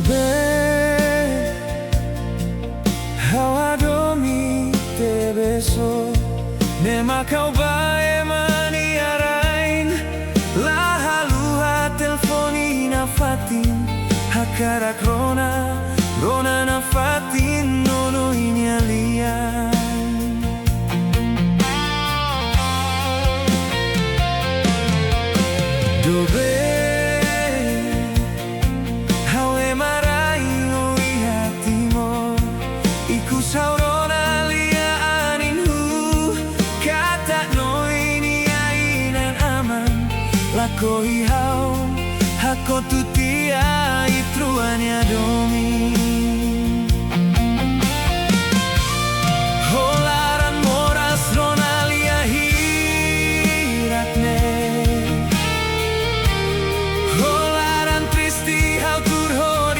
Doben, hawa domi te beso, nema kau bae mani arain, la haluha telefoni na fatin, hakarak rona na fatin, nono ini alian. Doben, saurona lia aninhu kata noini ainan aman lako hihau hako tutia itruanya domi holaran moras rona lia hiratne holaran tristi hau turhodita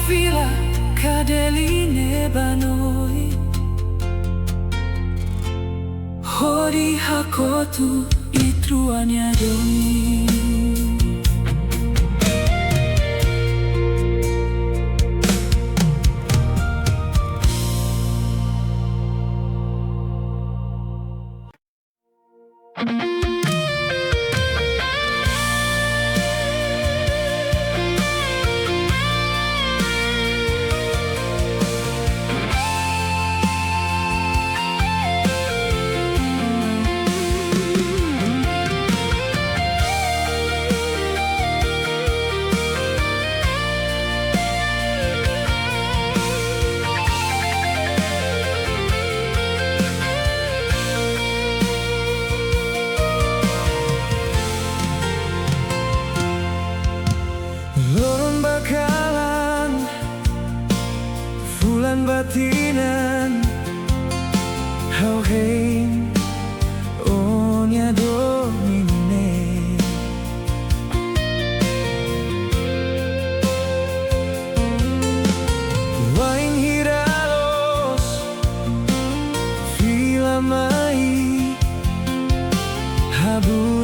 fila kadeline banoi hori hakotu itruania doi.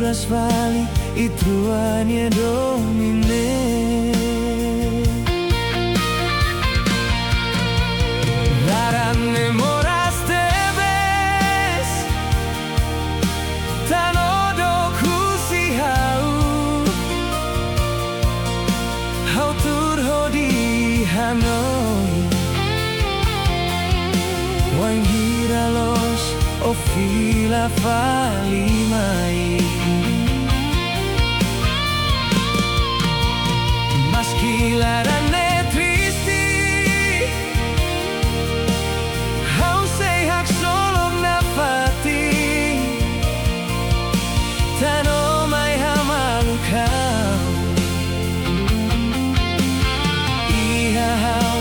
Haburas vali I truanie domine. Racnamo rastebes Tanodo kusi hau turho di Hanoi. Wangira los o fila falimai. Maskilarane tristi hau sei hak solong nafati tanomai hamalukau. Iha hau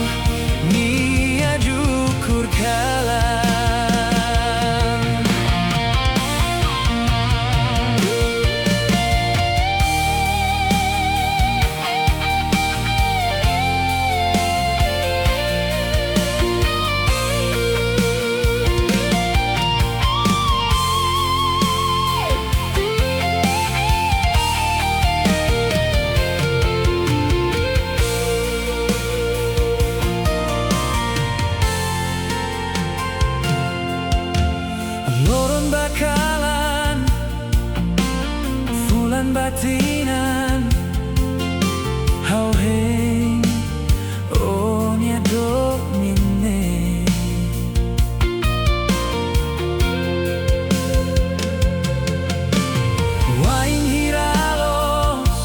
nia jukur kalan. Loron bakalan Fulan batinan Hau heng Onya domine. Wain hiralos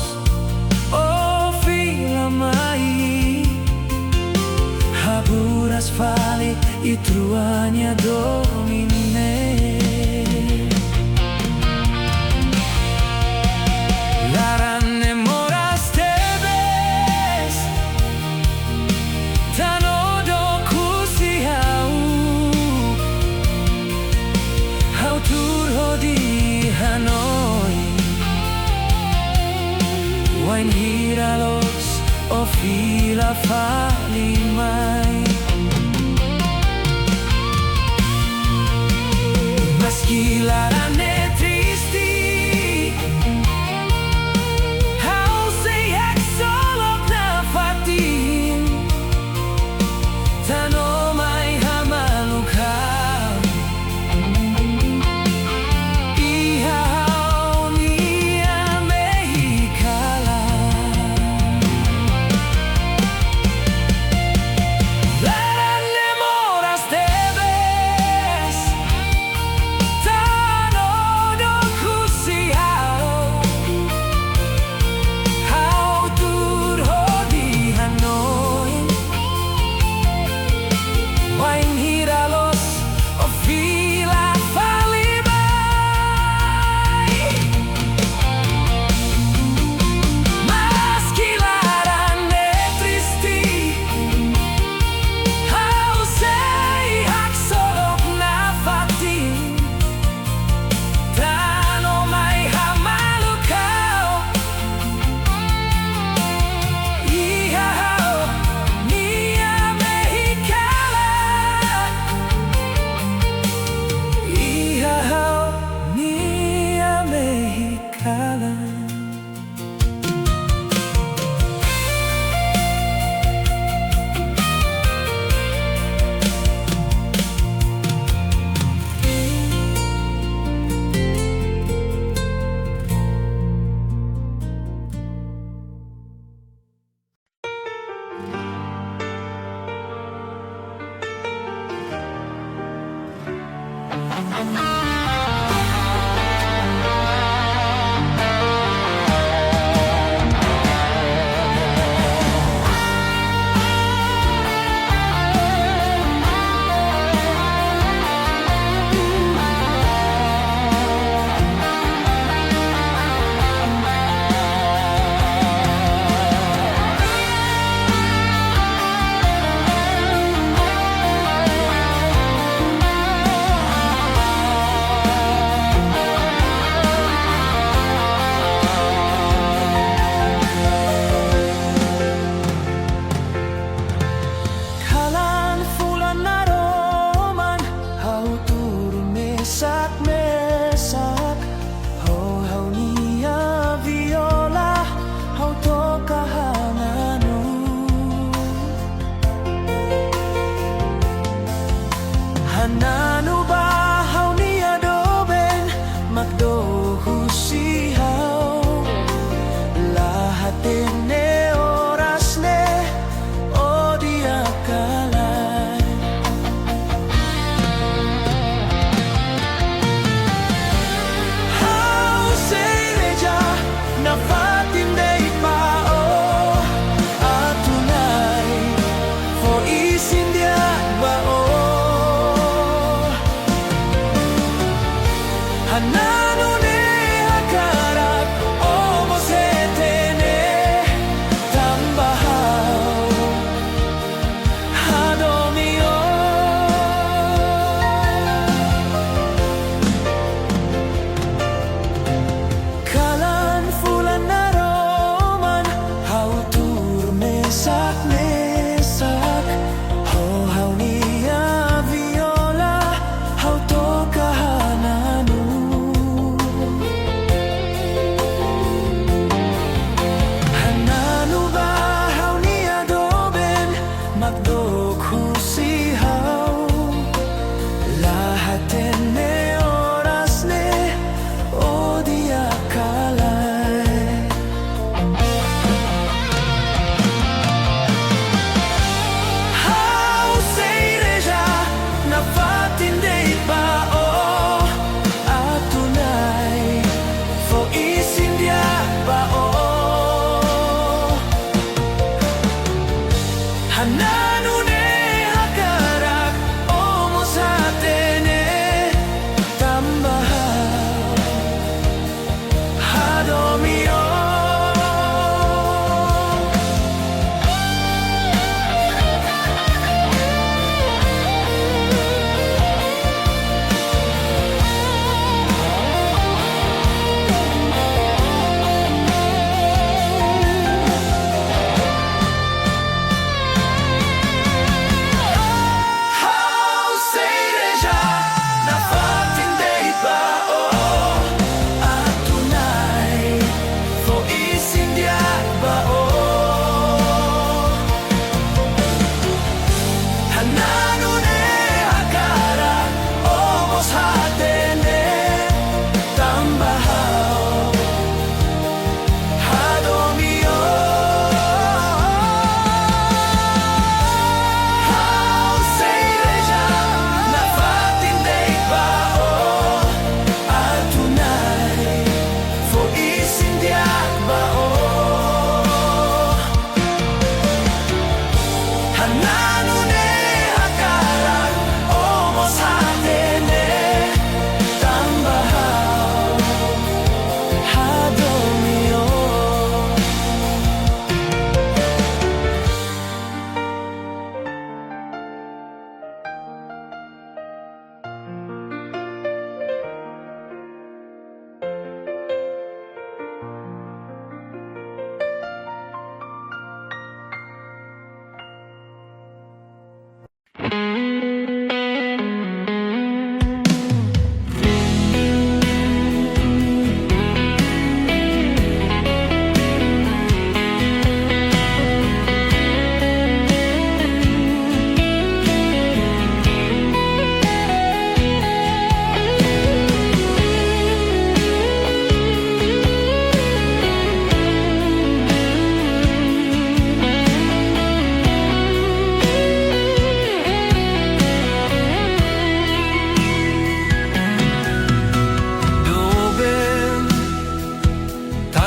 O filamai Haburas vali I truania domine. Racnamo rastebes Tanodo kusi hau turho di Hanoi. Wain hiralos o fila falimai. Maskilarane tristi hau sei hak solok nafatin tanomai hamalukau. Iha hau nia mehikala. Racnamo rastebes Tanodo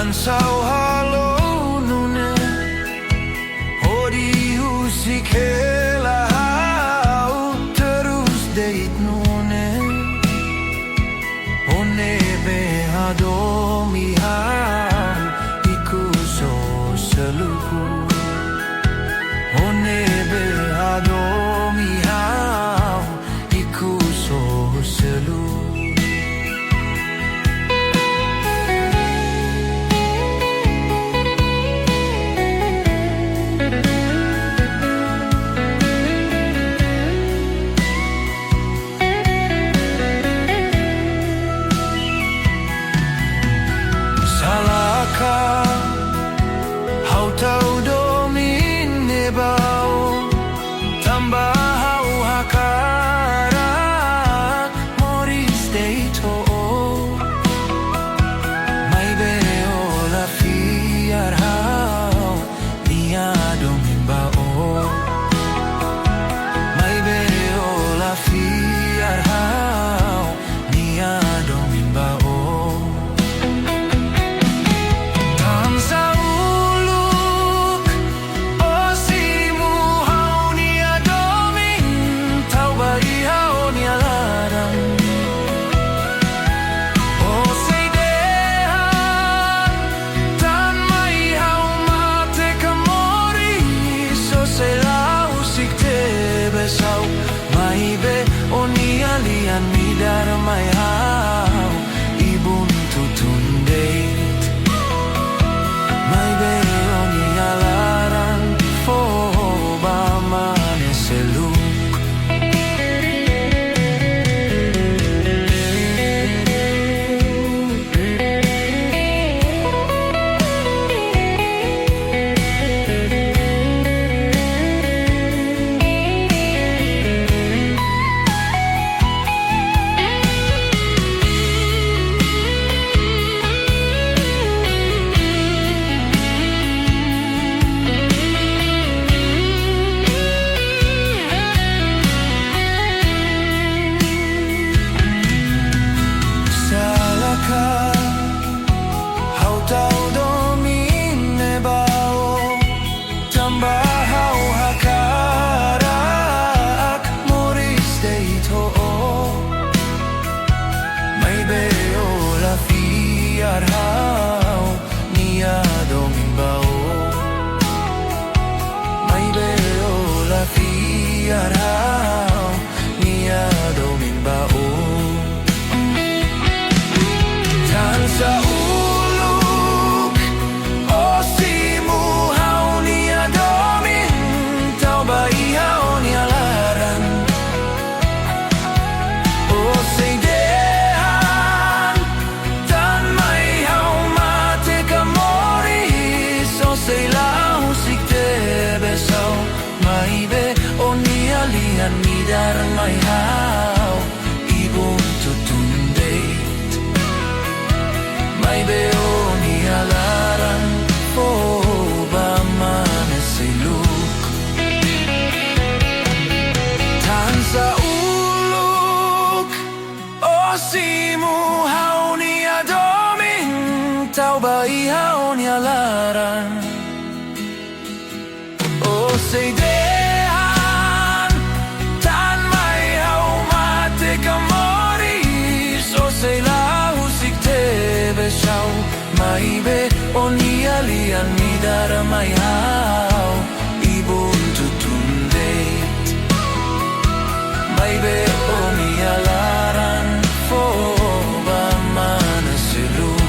Tansau halo nune Hodi husikela hau terus deit nune One behadomi hau iku so seluku One behadomi hau iku so seluku Hau tau domin nebau tambah hau hakarak moris deito mai beola fiar hau nia domin bao mai beola fiar hau nia domin bao Mai hau ibun tutun deit mai be oni alaran fo ba seluk mai hau ibun tutun deit mai beoni alaran fo ba seluk tansa uluk osimu hauni adomin tau bai hauni alaran o sei mai be oni alian midar mai hau ibun tutun deit mai be oni alaran fo ba seluk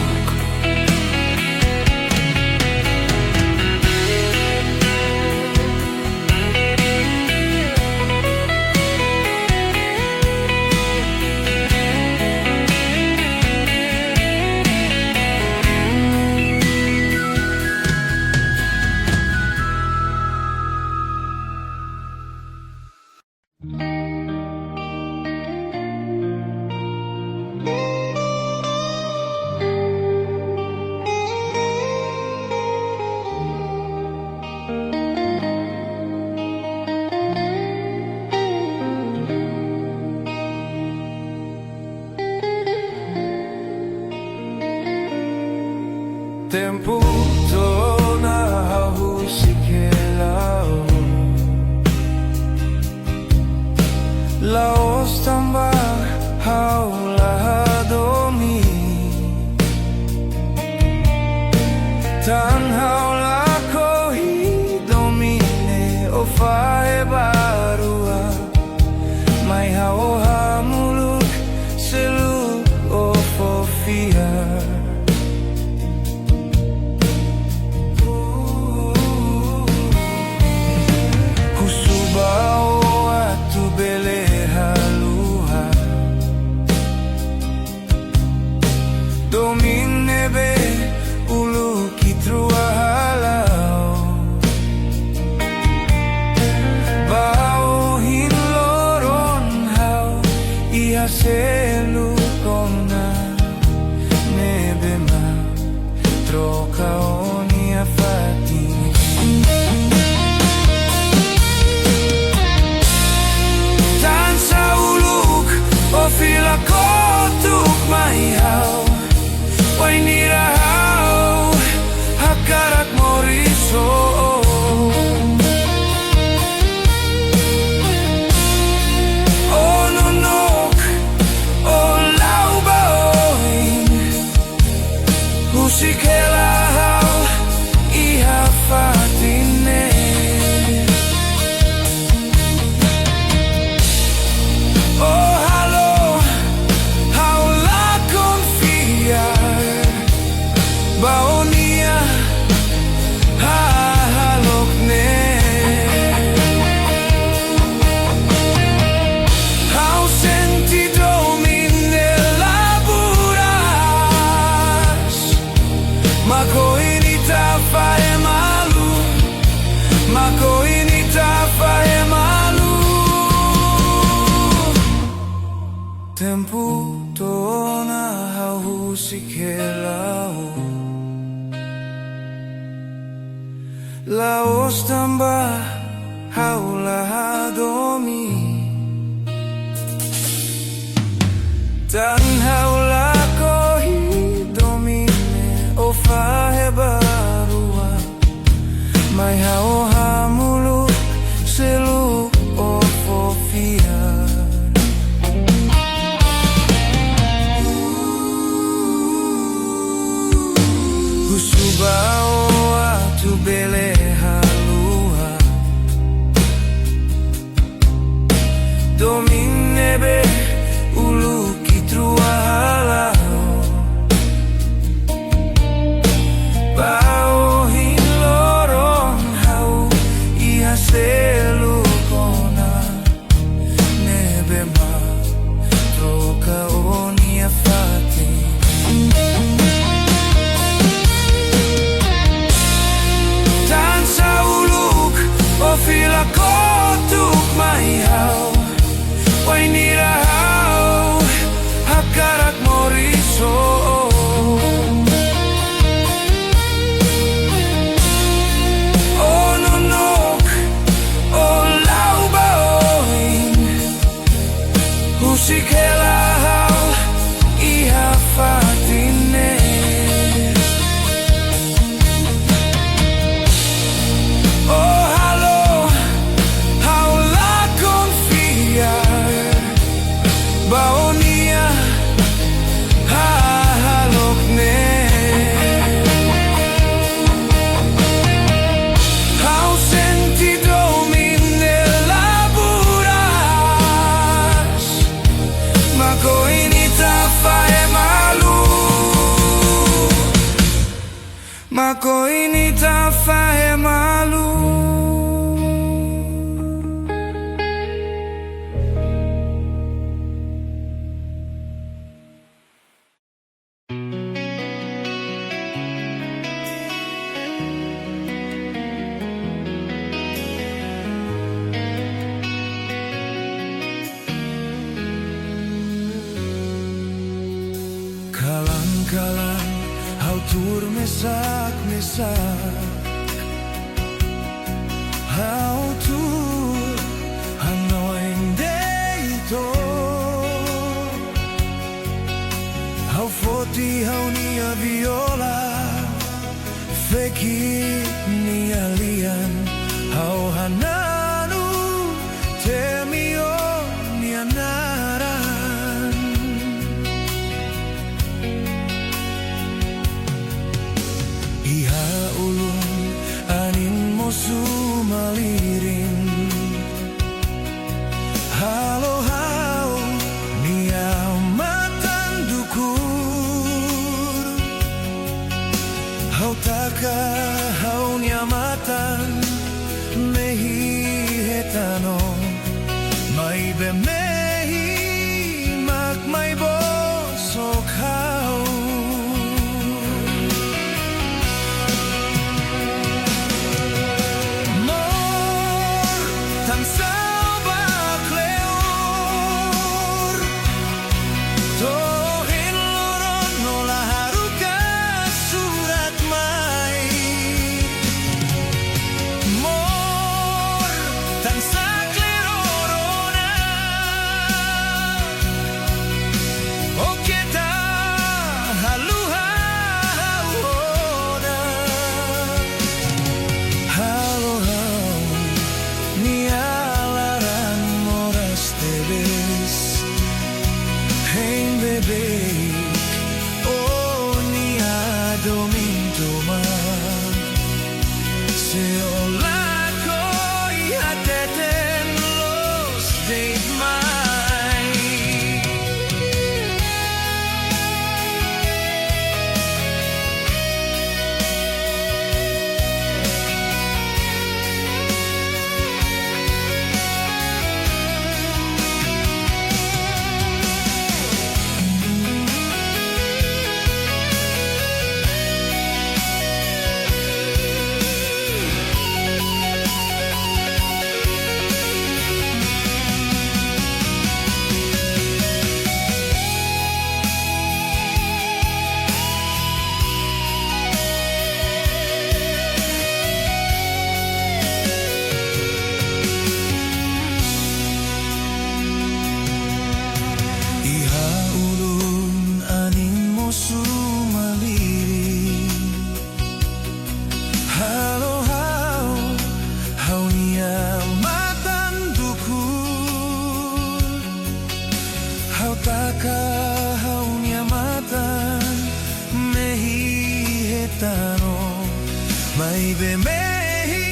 tempo tona hahusikelaw Laos tamba haulahadomi Tanhaw lako hidomine o fae barua May hao muluk selu o fofia Husubao atu bele haluha Domine be ulu kitrua halau Bao hinloron hau Iha selu kona Nebe ma troca oni afati Tansa uluk o fila kotuk mai hau Wai nira hau hakarak moriso O nonok o lau baoin Husikela hau iha fatine Oh halo hau la confiar Baonia halokne Hau sentido mine laburas Mako inita fae malu Mako inita fae malu Tempo tona hahusikelaw Laos tamba haulahadomi Tan haulako hidomine o fahe barua May hao hamulu selu o fofia Husubao atu bele halua Domine be ulu kitrua halau Bao hinloron hau Iha selu kona Nebe ma troca oni afati Tansa uluk o fila kotuk mai hau Wai nira hau hakarak moriso O nonok o lau baoin Husikela hau iha fatine Oh halo hau la confiar Baonia halokne Hau sentido mine laburas Mako inita fae malu Mako inita fae malu Kalang-kalang hau tur mesak-mesak Hau tur hanoing deito Hau foti hau ni a viola beki ni alian hau hananu temio ni anaran iha ulun anin mosu malirin halo hau ni amatan dukur hau taka hau ni amatan mehi hetano mai be mehi mak mai bosok hau mor tan sabak leor tohin loron nola haruka surat mai mor tan saklerorona oketa haluha haona halo hau ni alaran moras tebes hein bebe oh ni adominto ma se ola koi hateten los date mai iha ulun anin mosu maliri halo hau hau ni amatan dukur hau taka hau ni amatan mehi hetano mai be mehi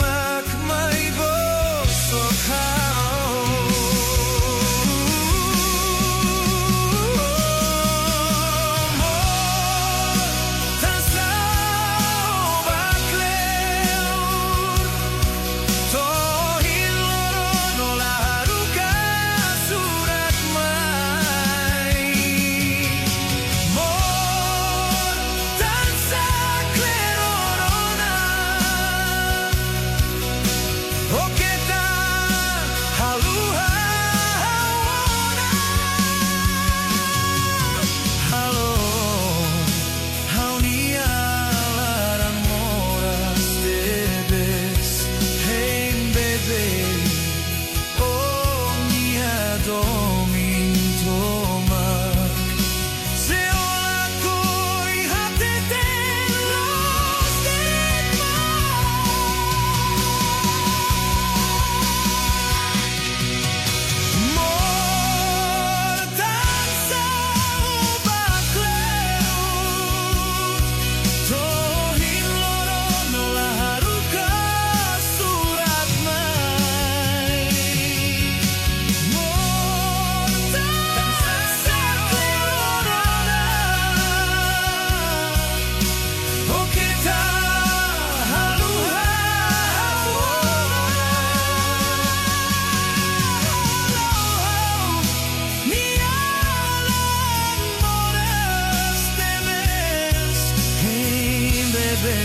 mak mai bosok hau tan sabak leor tohin loron ola haruka surat mai mor tan saklerorona oketa haluha haona halo hau ni alaran moras tebes hein bebe oh ni adominto mak se ola koi hateten los date mor tan sabak leor tohin loron ola haruka surat mai mor tan saklerorona oketa haluha ni alan moras temes hein bebe